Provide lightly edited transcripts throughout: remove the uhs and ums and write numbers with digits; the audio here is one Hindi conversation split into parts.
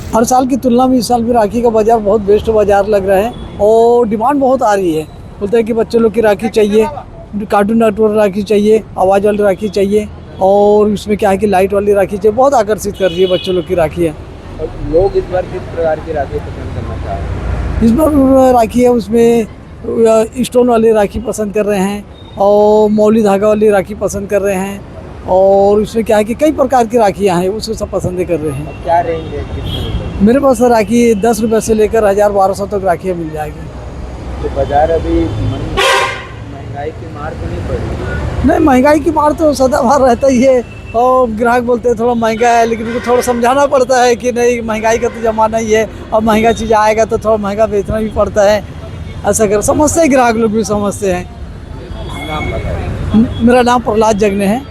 हर साल की तुलना में इस साल भी राखी का बाज़ार बहुत बेस्ट बाज़ार लग रहा है और डिमांड बहुत आ रही है। बोलते हैं कि बच्चे लोग की राखी चाहिए, कार्टून नेटवर्क राखी चाहिए, आवाज़ वाली राखी चाहिए और इसमें क्या है कि लाइट वाली राखी चाहिए। बहुत आकर्षित कर रही है बच्चों लोग की राखी है। और लोग इस बार किस प्रकार की राखी पसंद करना चाह रहे हैं? इस बार राखी है उसमें स्टोन वाली राखी पसंद कर रहे हैं और मौली धागा वाली राखी पसंद कर रहे हैं और इसमें क्या है कि कई प्रकार की राखियाँ हैं, उसको सब पसंद कर रहे हैं। और क्या रेंज है, कितने रुपए? मेरे पास राखी 10 रुपये से लेकर 1000-1200 तक राखियाँ मिल जाएगी। तो बाजार अभी महंगाई की मार तो नहीं पड़ रही? नहीं, महंगाई की मार तो सदाबहार रहता ही है और ग्राहक बोलते हैं थोड़ा महंगा है, लेकिन उनको थोड़ा समझाना पड़ता है कि नहीं, महंगाई का तो ज़माना ही है, अब महंगा चीज़ आएगा तो थोड़ा महंगा बेचना भी पड़ता है। ऐसा कर समझते हैं, ग्राहक लोग भी समझते हैं। नाम बताइए। मेरा नाम प्रहलाद जगने है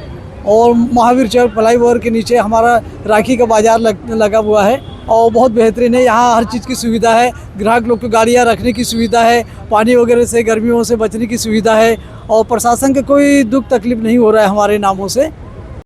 और महावीर चौक फ्लाईओवर के नीचे हमारा राखी का बाज़ार लगा हुआ है और बहुत बेहतरीन है। यहाँ हर चीज़ की सुविधा है, ग्राहक लोग को गाड़ियाँ रखने की सुविधा है, पानी वगैरह से गर्मियों से बचने की सुविधा है और प्रशासन का कोई दुख तकलीफ नहीं हो रहा है हमारे नामों से।